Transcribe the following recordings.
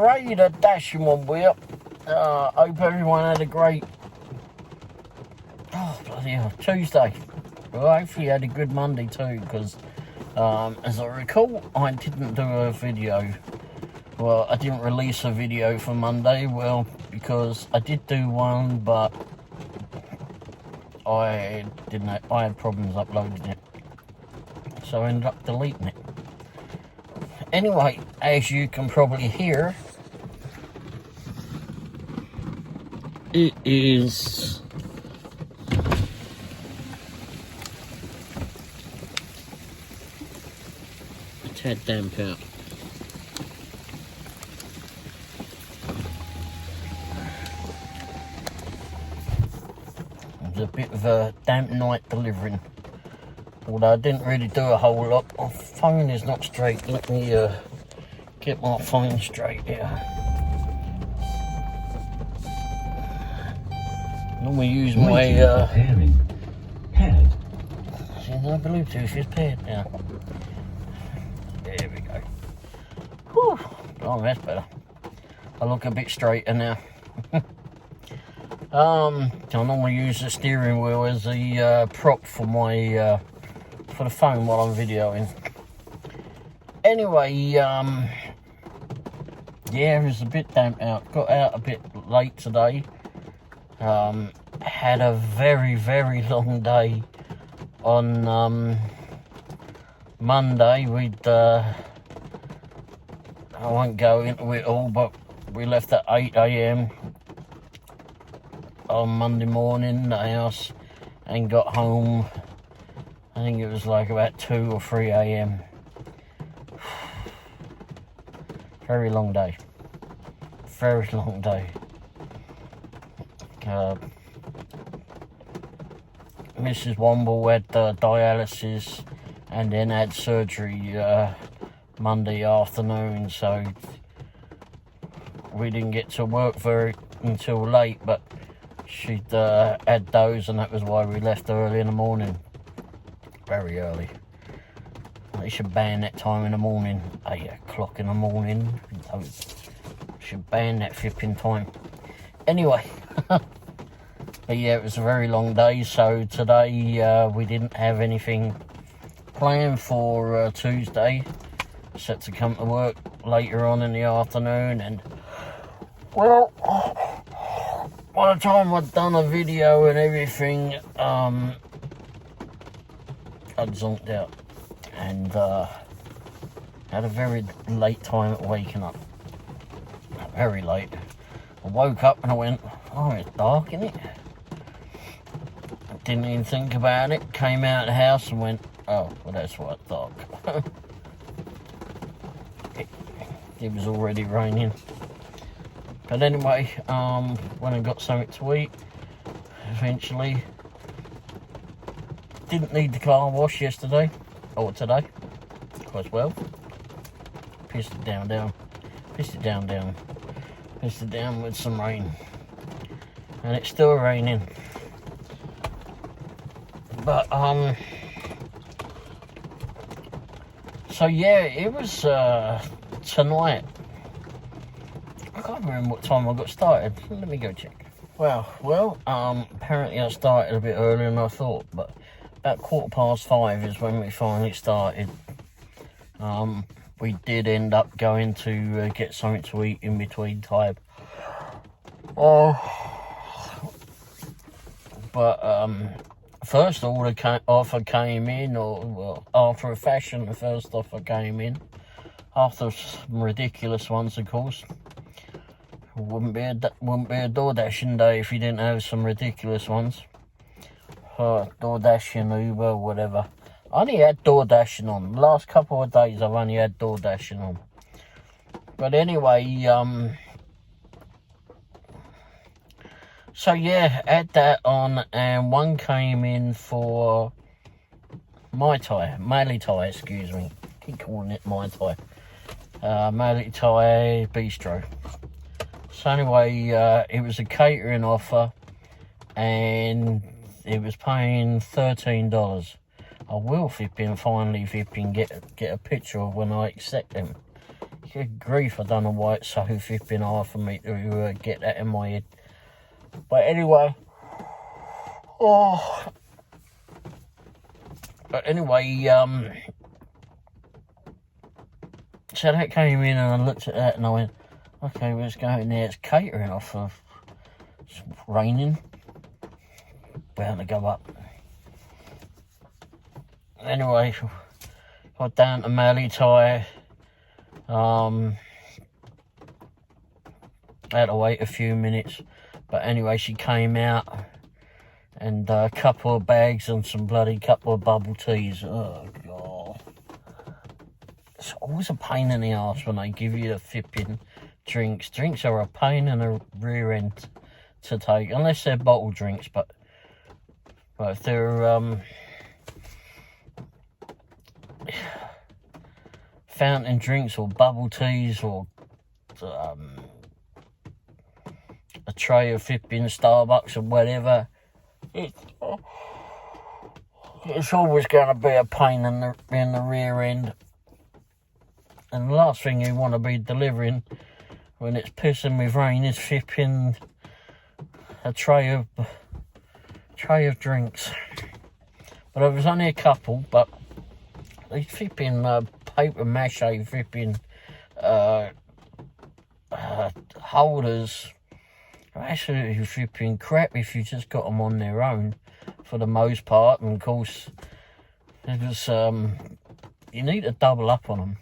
Doordash in Womble here. Hope everyone had a great bloody hell, Tuesday. Well, hopefully you had a good Monday too, because as I recall, I didn't do a video. Well, I didn't release a video for Monday, well, because I did do one, but I had problems uploading it, so I ended up deleting it. Anyway, as you can probably hear, it is a tad damp out. It was a bit of a damp night delivering. Although I didn't really do a whole lot. My phone is not straight. Let me get my phone straight here. Normally use my paired. See, no Bluetooth is paired now. There we go. Whew. Oh, that's better. I look a bit straighter now. I normally use the steering wheel as a prop for my for the phone while I'm videoing. Anyway, yeah, it was a bit damp out. Got out a bit late today. Had a very, very long day on Monday. I won't go into it all, but we left at 8 AM on Monday morning, the house, and got home, I think it was like about 2 or 3 AM. Very long day. Very long day. Mrs. Womble had dialysis and then had surgery Monday afternoon, so we didn't get to work until late, but she'd had those, and that was why we left early in the morning. Very early. They should ban that time in the morning, 8 o'clock in the morning. Should ban that flipping time. Anyway, but yeah, it was a very long day, so today we didn't have anything planned for Tuesday. Set to come to work later on in the afternoon, and well, by the time I'd done a video and everything, I'd zonked out and had a very late time at waking up. Very late. I woke up and I went, oh, it's dark, isn't it? I didn't even think about it. Came out of the house and went, oh, well, that's why it's dark. It was already raining. But anyway, when I got something to eat, eventually, didn't need the car wash yesterday, or today, quite well. Pissed it down. Pissed it down with some rain. And it's still raining. But, so yeah, it was, tonight. I can't remember what time I got started. Let me go check. Well, apparently I started a bit earlier than I thought, but about 5:15 is when we finally started. We did end up going to get something to eat in between time. But first offer came in, or well, after a fashion, the first offer came in. After some ridiculous ones, of course. Wouldn't be a Doordashing day if you didn't have some ridiculous ones. Doordashing, Uber, whatever. I only had Doordashing on. The last couple of days I've only had Doordashing on. But anyway, so yeah, had that on, and one came in for Mai Tai, excuse me. Keep calling it Mai Tai. Mai Tai Bistro. So anyway, it was a catering offer, and it was paying $13. I will finally get a picture of when I accept them. Good grief, I don't know why it's so flipping hard for me to get that in my head. But anyway, so that came in and I looked at that and I went, okay, let's go in there. It's catering off of. It's raining. Bound to go up. Anyway, got down to Mallee-Ty. Had to wait a few minutes. But anyway, she came out. And a couple of bags and some bloody couple of bubble teas. Oh, God. It's always a pain in the arse when they give you the flipping drinks. Drinks are a pain in the rear end to take. Unless they're bottle drinks. But if they're fountain drinks or bubble teas or a tray of flipping Starbucks or whatever, it's always going to be a pain in the rear end. And the last thing you want to be delivering when it's pissing with rain is flipping a tray of drinks. But there was only a couple, but these flipping paper mache flipping holders are absolutely flipping crap if you just got them on their own for the most part. And of course, it was you need to double up on them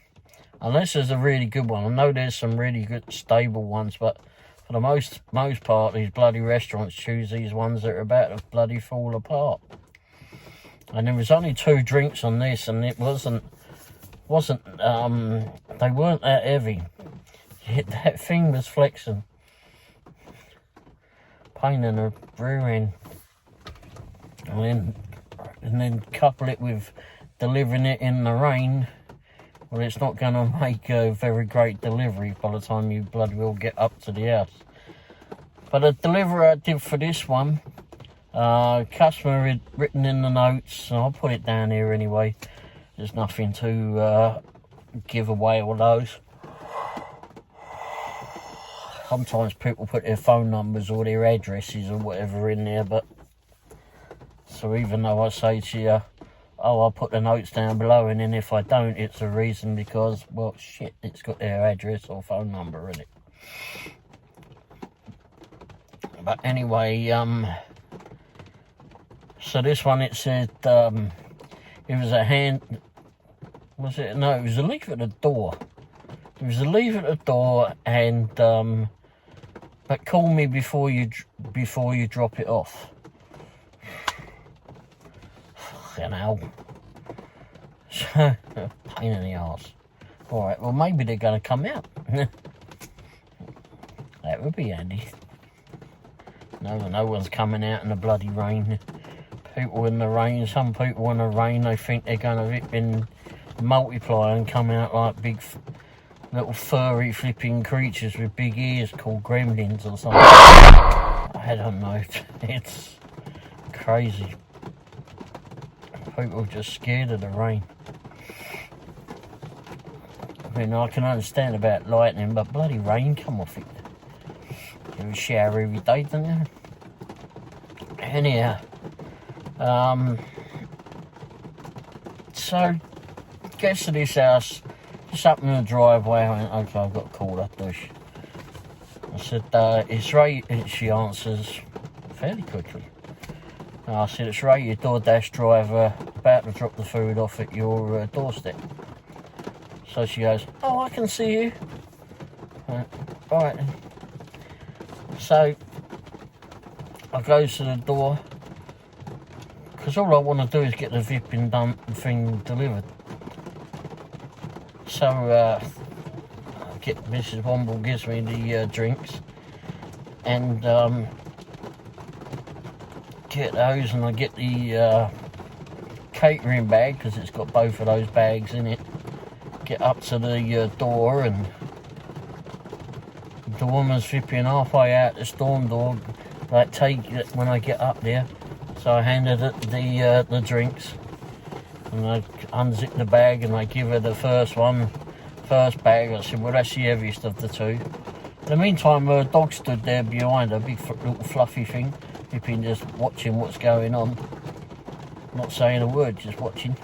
unless there's a really good one. I know there's some really good stable ones, but for the most part, these bloody restaurants choose these ones that are about to bloody fall apart. And there was only 2 drinks on this, and it wasn't they weren't that heavy. That thing was flexing. Pain in the rear end. And then couple it with delivering it in the rain. Well, it's not going to make a very great delivery by the time you bloody well get up to the house. But the delivery I did for this one, customer had written in the notes, and I'll put it down here anyway. There's nothing to give away all those. Sometimes people put their phone numbers or their addresses or whatever in there, but so even though I say to you, oh, I'll put the notes down below, and then if I don't, it's a reason because, well, shit, it's got their address or phone number in it. But anyway, so this one, it said, it was a hand, was it? No, it was a leaf at the door. It was a leaf at the door, and, but call me before you drop it off. Fucking hell. Pain in the arse. Alright, well maybe they're going to come out. That would be handy. No one's coming out in the bloody rain. People in the rain, some people in the rain, they think they're going to multiply and come out like big little furry flipping creatures with big ears called Gremlins or something. I don't know. It's crazy. People are just scared of the rain. I mean, I can understand about lightning, but bloody rain, come off it. You shower every day, don't you? Anyhow, so gets to this house, just up in the driveway. I went, okay, I've got to call that douche. I said, it's Ray. She answers fairly quickly. I said, it's Ray, your Doordash driver, about to drop the food off at your doorstep. So she goes, oh, I can see you. Alright then. So I go to the door, because all I want to do is get the flipping thing delivered. So Mrs. Womble gives me the drinks, and get those, and I get the catering bag, because it's got both of those bags in it. Get up to the door, and the woman's flipping halfway out the storm door, like take it when I get up there. So I handed it the drinks, and I unzip the bag and I give her the first one first bag. I said, well, that's the heaviest of the two. In the meantime, her dog stood there behind her, big little fluffy thing, Pippin just watching what's going on. Not saying a word, just watching.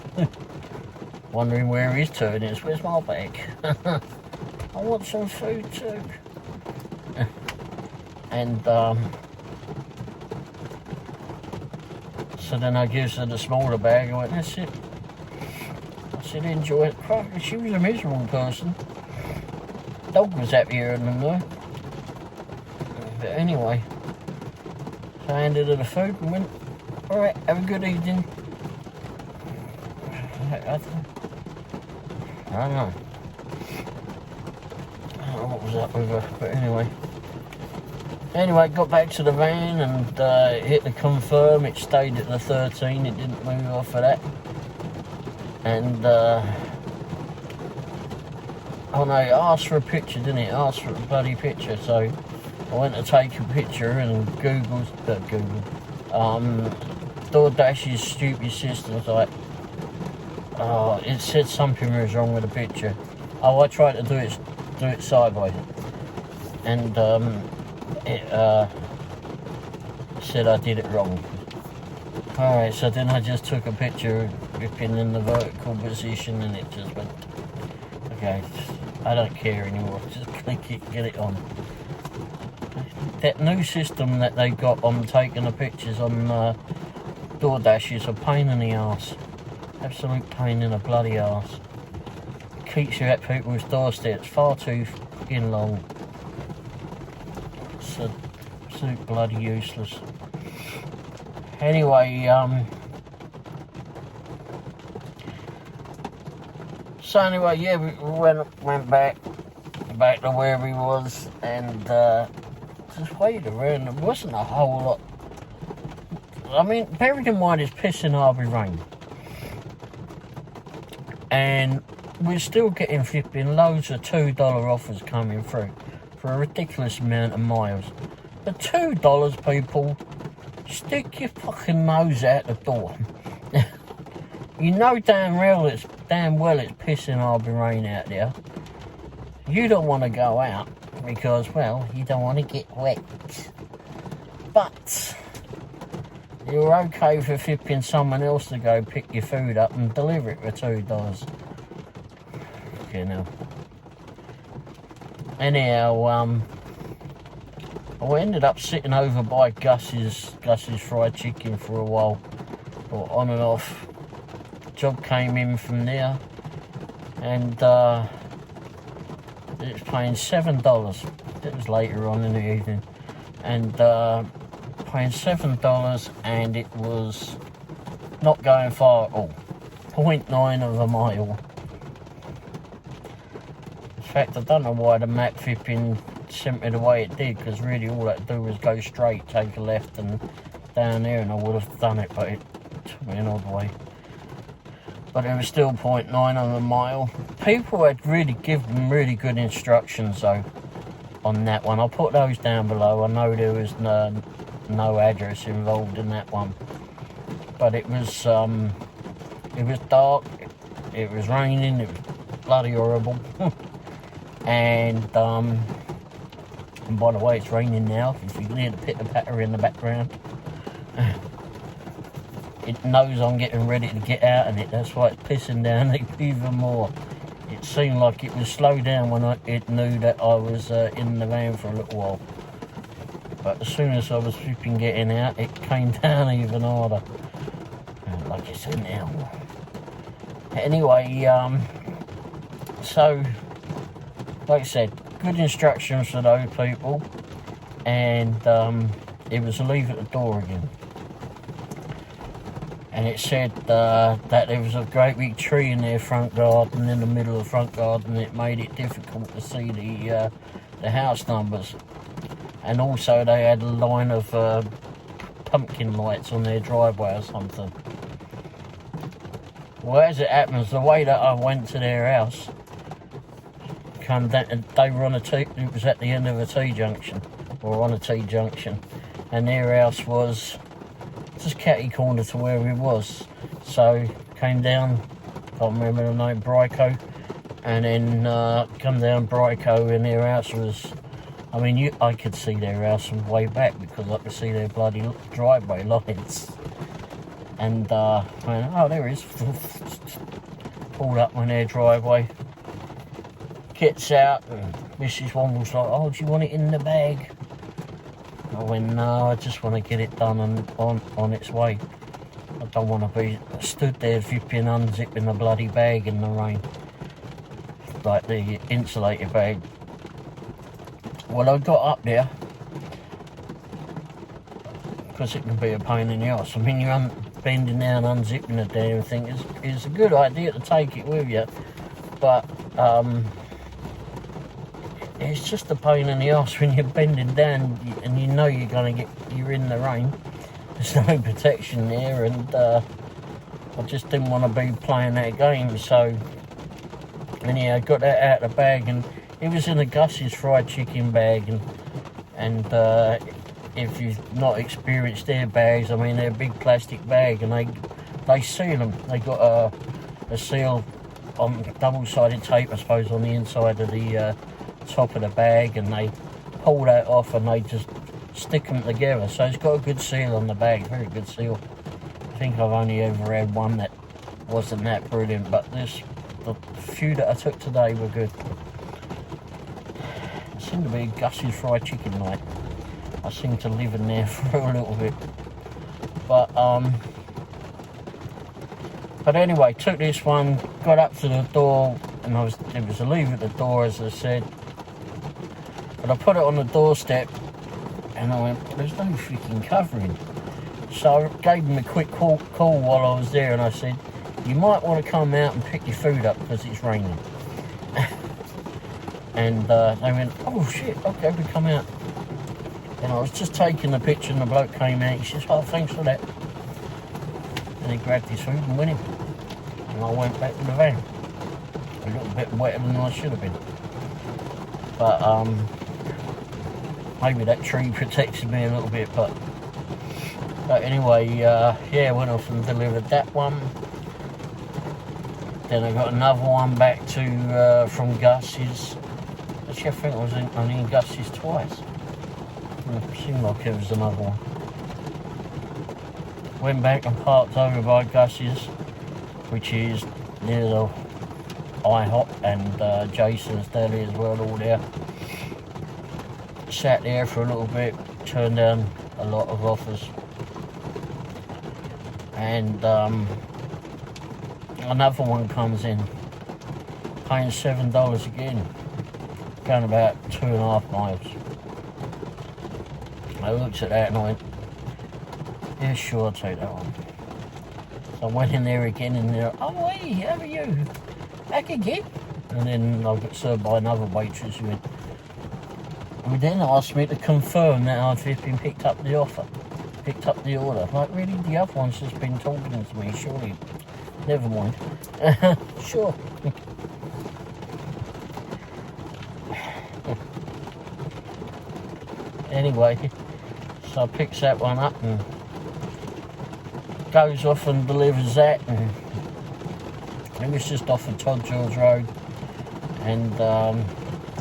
Wondering where his turn is. Where's my bag? I want some food too. And so then I gives her the smaller bag. I went, that's it. I said, enjoy it. Crikey, she was a miserable person. Dog was happier than her. But anyway, so I handed her the food and went, alright, have a good evening. I don't know. I don't know what was up with her, but anyway. Anyway, got back to the van and hit the confirm. It stayed at the 13, it didn't move off of that. And, oh no, it asked for a picture, didn't it? It asked for a bloody picture, so I went to take a picture and Doordash's stupid system's like, oh, it said something was wrong with the picture. Oh, I tried to do it sideways, and it said I did it wrong. Alright, so then I just took a picture, ripping in the vertical position, and it just went, okay, I don't care anymore, just click it, get it on. That new system that they got on taking the pictures on Doordash is a pain in the arse. Absolute pain in the bloody arse. Keeps you at people's doorsteps far too fucking long. It's absolute bloody useless. Anyway, so anyway, yeah, we went back to where we was, and just waited around. There wasn't a whole lot. I mean, bearing in mind it's pissing Harvey rain, and we're still getting flipping loads of $2 offers coming through for a ridiculous amount of miles. But $2, people, stick your fucking nose out the door. You know damn well it's pissing Harvey rain out there. You don't want to go out because, well, you don't want to get wet. But you're okay for flipping someone else to go pick your food up and deliver it for $2. Okay, now. Anyhow, I ended up sitting over by Gus's fried chicken for a while, or on and off. Job came in from there, and it was paying $7. It was later on in the evening, and paying $7, and it was not going far at all. 0.9 of a mile. In fact, I don't know why the map flipping sent me the way it did, because really all I had to do was go straight, take a left and down there, and I would have done it, but it took me an odd way. But it was still 0.9 of a mile. People had really given really good instructions though on that one. I'll put those down below. I know there was no address involved in that one, but it was dark, it was raining, it was bloody horrible. And by the way, it's raining now, if you can hear the pitter-patter in the background. It knows I'm getting ready to get out of it, that's why it's pissing down even more. It seemed like it would slow down when it knew that I was in the van for a little while. But as soon as I was flipping getting out, it came down even harder. Like it's in now. Anyway, so, like I said, good instructions for those people, and it was a leave at the door again. And it said that there was a great big tree in their front garden, in the middle of the front garden. It made it difficult to see the house numbers. And also they had a line of pumpkin lights on their driveway or something. Well, as it happens, the way that I went to their house, come down, they were on it was at the end of a T-junction, or on a T-junction, and their house was just catty corner to where we was. So came down, can't remember the name, Bryco, and then come down Bryco, and their house was, I mean, I could see their house from way back because I could see their bloody driveway lines. And I went, oh, there it is. Pulled up on their driveway. Gets out, and Mrs. Womble's like, oh, do you want it in the bag? I went, no, I just want to get it done on its way. I don't want to be stood there zipping, unzipping the bloody bag in the rain. Like the insulated bag. Well, I got up there, because it can be a pain in the arse. I mean, you're bending down, unzipping the damn thing. It's a good idea to take it with you, but it's just a pain in the arse when you're bending down and you know you're in the rain. There's no protection there, and I just didn't want to be playing that game. So anyhow, I got that out of the bag, and it was in a Gus's fried chicken bag, and if you've not experienced their bags, I mean, they're a big plastic bag, and they seal them. They got a seal on double-sided tape, I suppose, on the inside of the top of the bag, and they pull that off and they just stick them together. So it's got a good seal on the bag, very good seal. I think I've only ever had one that wasn't that brilliant, but the few that I took today were good. It seemed to be a Gus's fried chicken night. I seem to live in there for a little bit. But anyway, took this one, got up to the door, and there was a lever at the door, as I said. But I put it on the doorstep, and I went, there's no freaking covering. So I gave him a quick call while I was there, and I said, you might want to come out and pick your food up because it's raining. And they went, oh shit, okay, we come out. And I was just taking the picture, and the bloke came out. He says, oh, thanks for that. And he grabbed his food and went in. And I went back to the van. A little bit wetter than I should have been. But maybe that tree protected me a little bit. But anyway, yeah, went off and delivered that one. Then I got another one back to from Gus's. Actually, I think I was only in Gus's twice. It seemed like it was another one. Went back and parked over by Gus's, which is near the IHOP, and Jason's Deli as well, all there. Sat there for a little bit, turned down a lot of offers. And another one comes in, paying $7 again, going about 2.5 miles. I looked at that and I went, yeah, sure, I'll take that one. So I went in there again, and they're, oh, hey, how are you? Back again? And then I got served by another waitress who then asked me to confirm that I'd been picked up the order. Like, really, the other one's just been talking to me, surely. Never mind. Sure. Anyway, so I picks that one up and goes off and delivers that, and it was just off of Todd George Road, and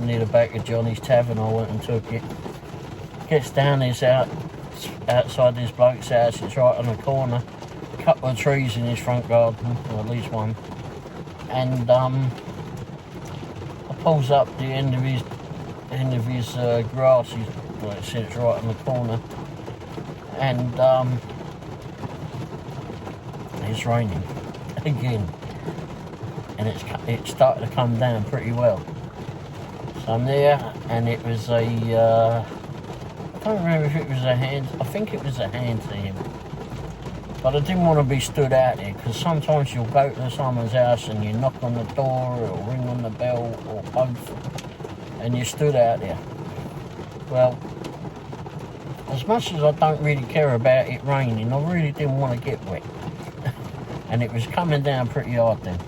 near the back of Johnny's Tavern. I went and took it. Gets down, it's outside this bloke's house. It's right on the corner. A couple of trees in his front garden, or at least one. And I pulls up the end of his grass. It sits right on the corner, and it's raining again, and it started to come down pretty well. So I'm there, and it was I don't remember if it was a hand. I think it was a hand to him, but I didn't want to be stood out there, because sometimes you'll go to someone's house and you knock on the door or ring on the bell or both, and you stood out there. Well, as much as I don't really care about it raining, I really didn't want to get wet. And it was coming down pretty hard then.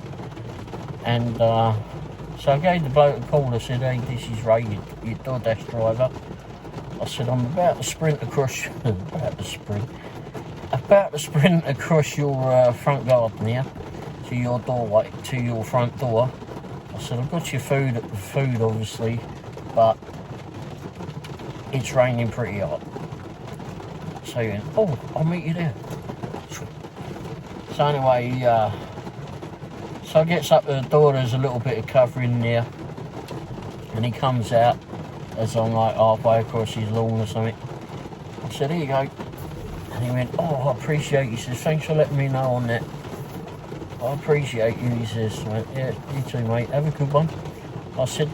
And so I gave the bloke a call. I said, hey, this is Ray, your Doordash driver. I said, I'm about to sprint across across your front garden here to your doorway, to your front door. I said, I've got your food obviously, but it's raining pretty hard. So he went, oh, I'll meet you there. So anyway, so I gets up to the door, there's a little bit of covering there, and he comes out as I'm like halfway across his lawn or something. I said, here you go. And he went, oh, I appreciate you. He says, thanks for letting me know on that. I appreciate you, he says. I went, yeah, you too, mate. Have a good one. I said,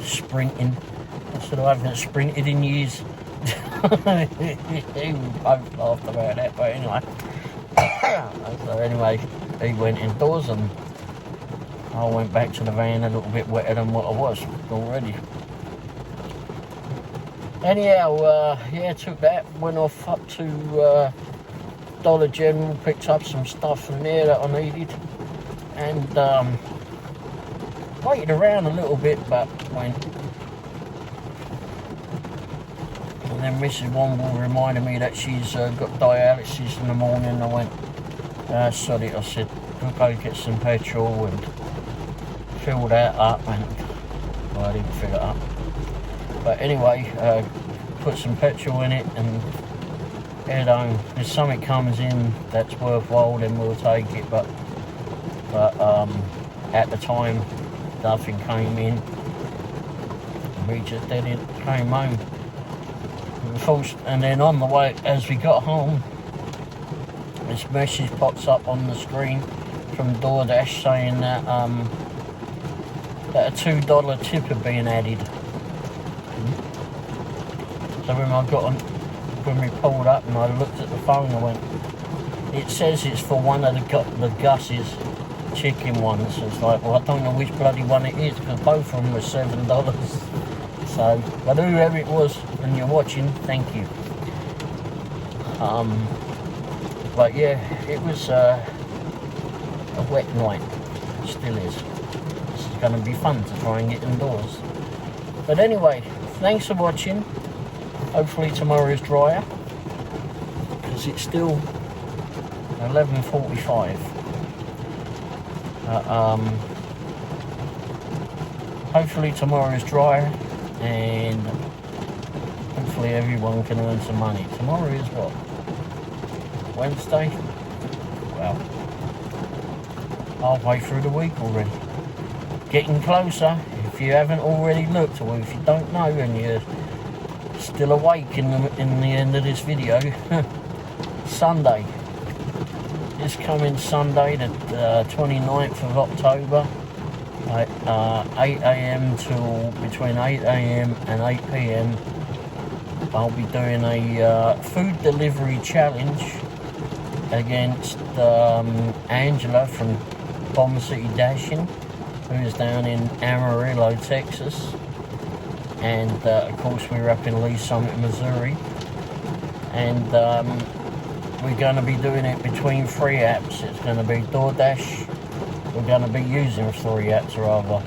sprinting. I said, I haven't sprinted in years. He both laughed about that, but anyway. So anyway, he went indoors and I went back to the van a little bit wetter than what I was already. Anyhow, yeah, took that, went off up to Dollar General, picked up some stuff from there that I needed, and waited around a little bit, but went. And then Mrs. Womble reminded me that she's got dialysis in the morning. I went, sorry, I said, we'll go get some petrol and fill that up, and well, I didn't fill it up. But anyway, put some petrol in it and head home. If something comes in that's worthwhile, then we'll take it. But at the time, nothing came in. We just came home. And then on the way, as we got home, this message pops up on the screen from Doordash saying that that a $2 tip had been added. So when we pulled up and I looked at the phone, I went, it says it's for one of the Gus's chicken ones. It's like, well, I don't know which bloody one it is, because both of them were $7. So, but whoever it was, and you're watching, thank you. But yeah, it was a wet night. It still is. This is going to be fun to try and get indoors. But anyway, thanks for watching. Hopefully tomorrow is drier, because it's still 11:45. Hopefully tomorrow is drier, and hopefully everyone can earn some money. Tomorrow is what? Wednesday? Well, halfway through the week already. Getting closer. If you haven't already looked, or if you don't know and you're still awake in the end of this video, Sunday. This coming Sunday, the 29th of October, at 8 AM till between 8 AM and 8 PM, I'll be doing a food delivery challenge against Angela from Bomb City Dashing, who is down in Amarillo, Texas. And of course we're up in Lee Summit, Missouri, and we're going to be doing it between 3 apps. It's going to be Doordash. We're going to be using 3 apps rather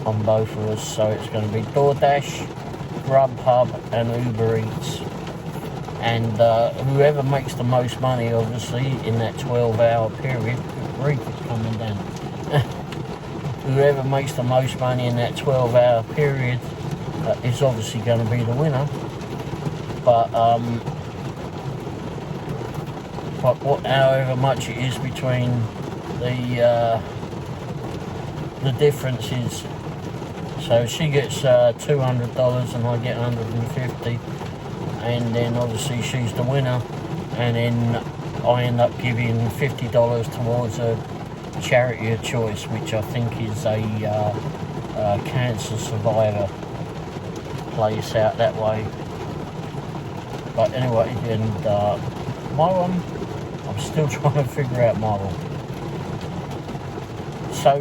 on both of us, so it's going to be Doordash, Grubhub and Uber Eats, and whoever makes the most money obviously in that 12-hour period, Reef is coming down. Whoever makes the most money in that 12-hour period is obviously going to be the winner. But however much it is between the differences. So she gets $200 and I get $150, and then obviously she's the winner, and then I end up giving $50 towards a charity of choice, which I think is a cancer survivor place out that way. But anyway, and my one, I'm still trying to figure out my one. So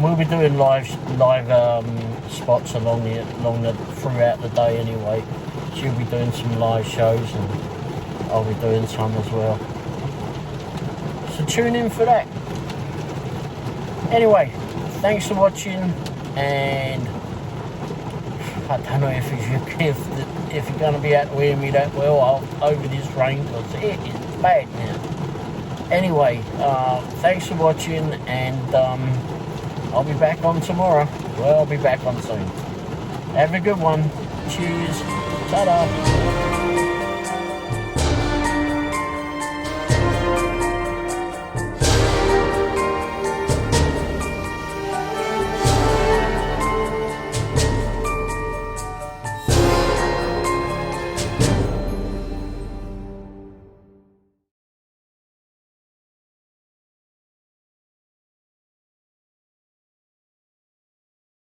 we'll be doing live spots throughout the day anyway. She'll be doing some live shows and I'll be doing some as well. So tune in for that. Anyway, thanks for watching, and I don't know if you're going to be able to hear me that well over this rain, because it is bad now. Anyway, thanks for watching, and I'll be back on tomorrow. Well, I'll be back on soon. Have a good one. Cheers. Ta-da.